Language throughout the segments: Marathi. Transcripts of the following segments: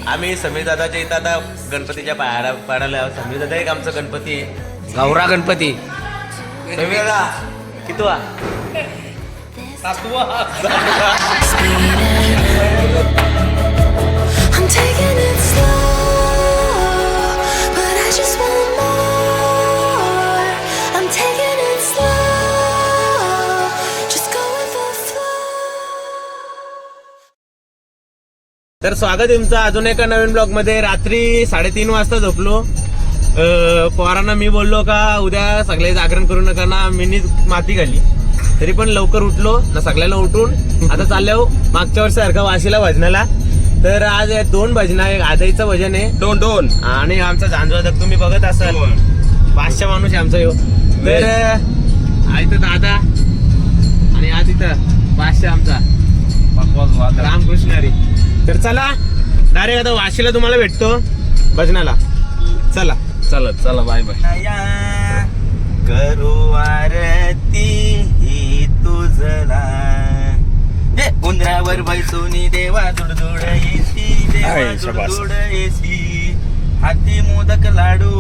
आम्ही समीर दादाच्या इथं आता गणपतीच्या पाडायला समीर दादा एक आमचा गणपती आहे, गौरा गणपती. समीर दादा कितवा? सातवा. तर स्वागत आहे तुमचं अजून एका नवीन ब्लॉग मध्ये. रात्री 3:30 वाजता झोपलो. पोरांना मी बोललो का उद्या सगळे जागरण करू नका ना, मीनी माती घाली. तरी पण लवकर उठलो ना, सगळ्यांना उठून आता चाललो मागच्या वर्षासारखं वाशीला भजनाला. तर आज 2 भजन आहे. आधाईचं भजन आहे दोन आणि आमचा झांजवादक तुम्ही बघत असाल, 500 माणूस आहे आमचा यो. तर इथं दादा आणि आज इथं 500 आमचा रामकृष्ण हरी. तर चला डायरेक्ट आता वाशीला तुम्हाला भेटतो भजनाला. चला चला चला, बाय बाय. करू आरती ही तुझला, उंदरावर बैसोनी देवा दुडदुड येसी, देवा दुडदुड येसी. हाती मोदक लाडू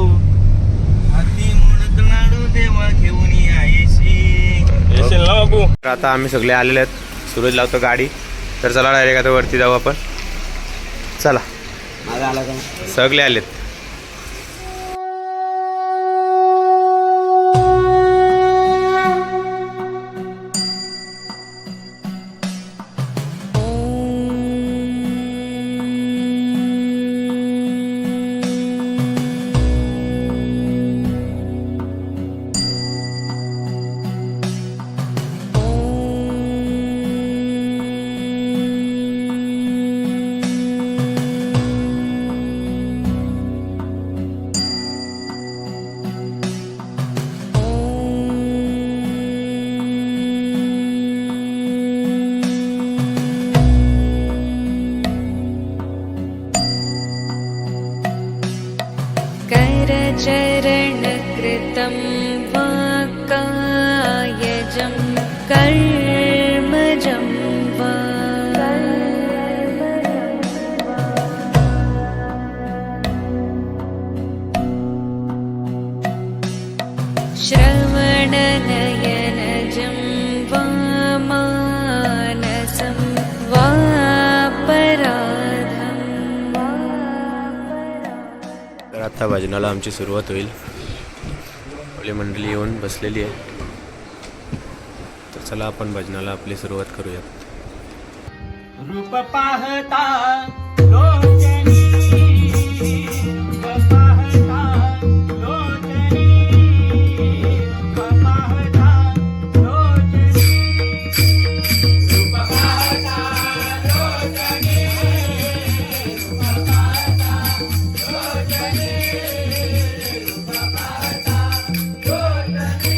देवा घेऊन यायची. आता आम्ही सगळे आलेले आहेत. सूरज लावतो गाडी. तर चला डायरेक्ट आता वरती जाऊ आपण. चला सगळे आलेत. चरणकृतं वा कायजं कर्मजं वा श्रवणनयनजं वा मानसं वा पराधं. तर आता भजनाला आमची सुरुवात होईल. आपली मंडळी येऊन बसलेली आहे. तर चला आपण भजनाला आपली सुरुवात करूया. रूप पाहता लोचनी, रूप पाहता लोचनी, रूप पाहता लोचनी, रूप पाहता लोचनी, रूप पाहता लोचनी.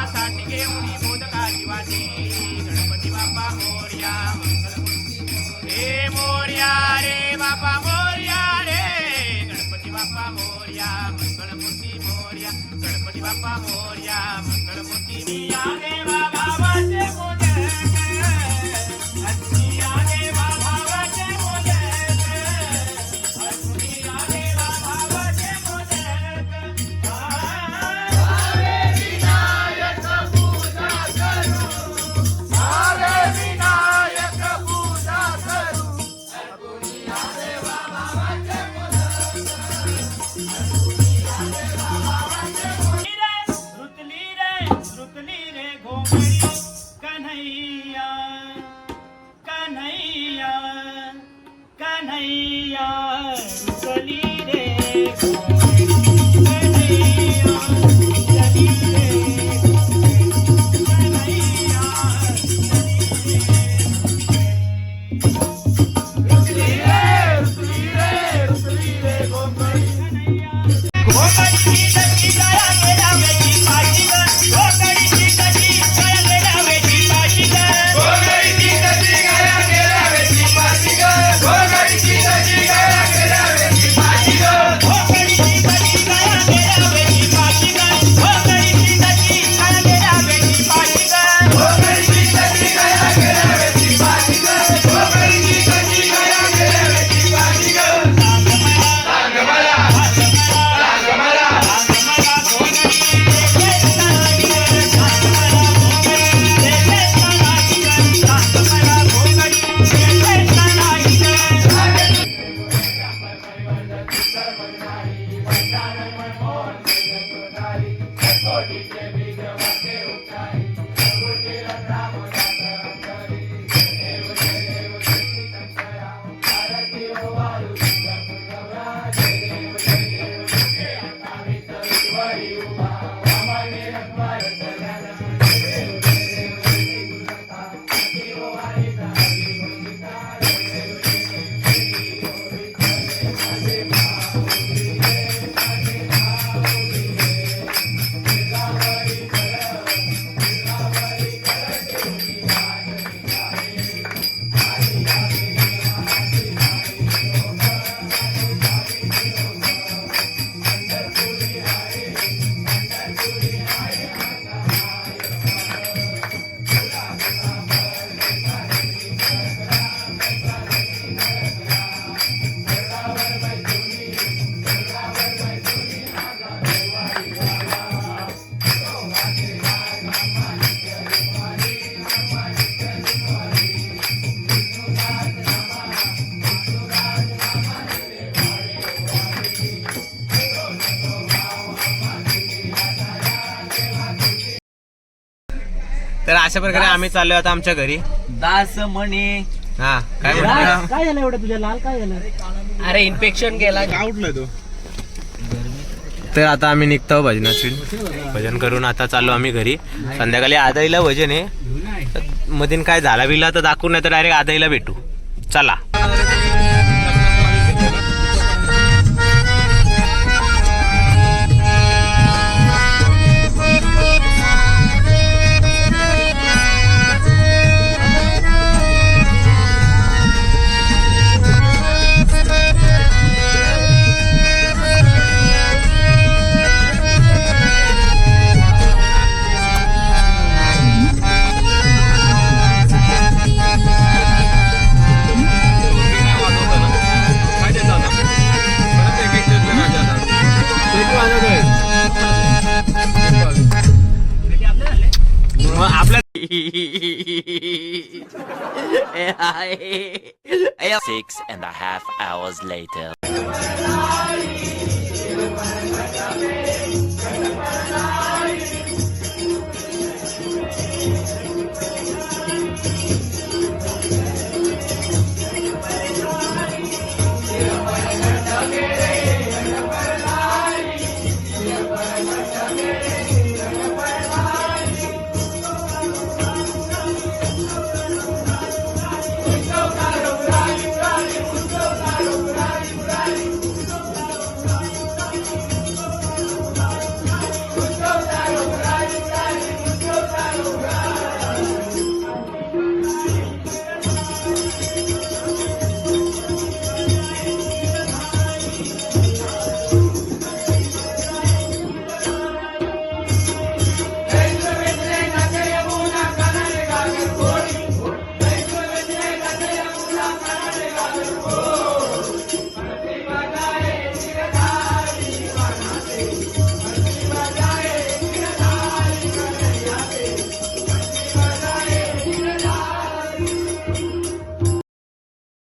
साठी घेऊन मोदकाची वाटी, गणपती बाप्पा मोरया मंगलमूर्ती. हे मोरया रे बाप्पा मोरया रे, गणपती बाप्पा मोरया मंगलमूर्ती मोरया, गणपती बाप्पा मोरया मंगलमूर्ती. मी आले भावाचे मोदक, मी आले भावाचे मोदक, मी आले भावाचे मोदक. कन्हैया रुसली रे कन्हैया रुसली रे कन्हैया रुसली रे रुसली रे गोकळीची कशी गळा गेला वेची पाशी ग गोकळीची कशी गळा गेला वेची पाशी ग गोकळीची कशी गळा गेला वेची पाशी ग गोकळीची कशी गळा गेला वेची पाशी ग गोकळीची कशी गळा गेला वेची पाशी ग गोकळीची कशी गळा गेला वेची पाशी ग गोकळीची कशी गळा गेला वेची पाशी ग गोकळीची कशी गळा गेला वेची पाशी ग सांग मला तर अशा प्रकारे आम्ही चाललोय आता आमच्या घरी. दास म्हणे हा काय म्हणतो काय झालं एवढं तुझ्या लाल काय झालं? अरे इन्फेक्शन गेला. तर आता आम्ही निघतो भजनाची भजन करून आता चाललो आम्ही घरी. संध्याकाळी आदाईला भजन आहे. मधीन काय झाला बिला तर दाखवू नाही तर डायरेक्ट आदाईला भेटू. चला. आपल्या 6.5 hours later.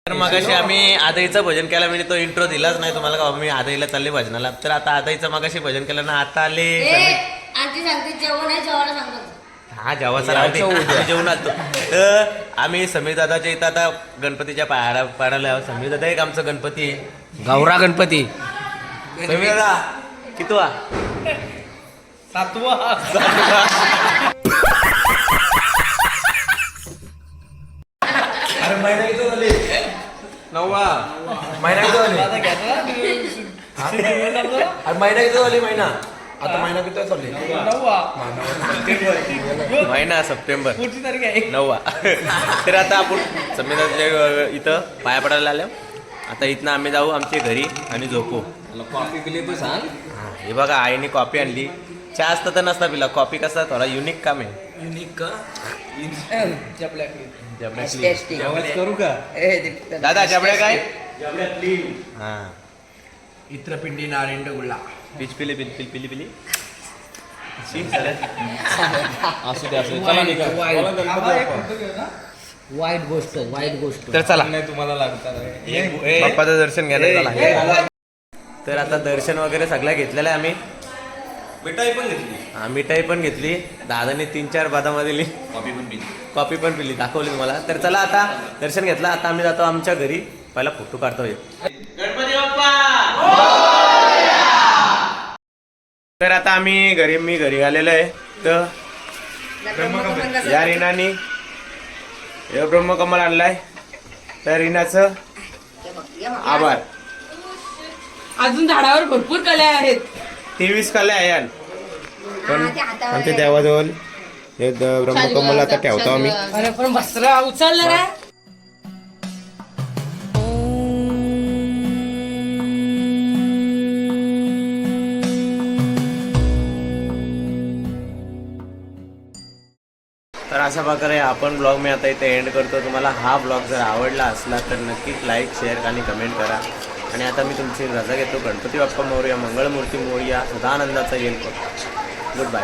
तर मगाशी आम्ही आदाईचं भजन केलं. म्हणजे तो इंट्रो दिलाच नाही तुम्हाला का मी आदाईला चालले भजनाला. तर आता आदाईचं मगाशी भजन केलं ना आता आले आंटी सांगते जेवण आहे जेवायला सांगतो. हा जेवायचा राहू दे. आम्ही जेवून आलतो. तर आम्ही समीर दादाच्या इथं आता गणपतीच्या पाडायला समीर दादा एक आमचा गणपती आहे. गौरा गणपती समीर दादा कितवा? अरे महिना किती झाले? 9वा महिना किती झाले? अरे महिना किती झाले? महिना आता महिना किती चालले? महिना सप्टेंबर 9वा. तर आता आपण समीराच्या इथं पाया पडायला आलो. आता इथनं आम्ही जाऊ आमच्या घरी आणि झोपू. कॉफी पिली तू सांग. हे बघा आईने कॉफी आणली. चहा असता तर नसता पिला. कॉफी कसा थोडा युनिक काम आहे. युनिक का करू का दादा? जबड्या काय? हा इत्रपिंडी नारेंड गुल्ला पिच पिली पिली पिली पिली पिली असू दे वाईट गोष्ट तर चला बाप्पाचं दर्शन घ्यायला चला. तर आता दर्शन वगैरे सगळं घेतलेलं आहे आम्ही. मिठाई पण घेतली. हा मिठाई पण घेतली. दादाने 3-4 बदाम दिली. कॉफी पण पिली. दाखवली तुम्हाला. तर चला आता दर्शन घेतलं. आता आम्ही जातो आमच्या घरी. पहिला फोटो काढतोय. गणपती बाप्पा. तर आता आम्ही घरी आलेलो आहे. तर या रिनानी हे ब्रह्मकमल आणलाय. तर रिनाचं आभार. अजून झाडावर भरपूर कल्या आहेत. 23 कले आहे. पण आमच्या देवाजवळ हे ब्रह्मकमल आता ठेवतो आम्ही. अरे पण वस्त्र उचललं रे. तर अशा प्रकारे आपण ब्लॉग मी आता इथे एंड करतो. तुम्हाला हा ब्लॉग जर आवडला असला तर नक्कीच लाईक शेअर आणि कमेंट करा. आणि आता मी तुमची रजा घेतो. गणपती बाप्पा मोरया, मंगळमूर्ती मोरया, सदानंदाचा येईल. Good bye.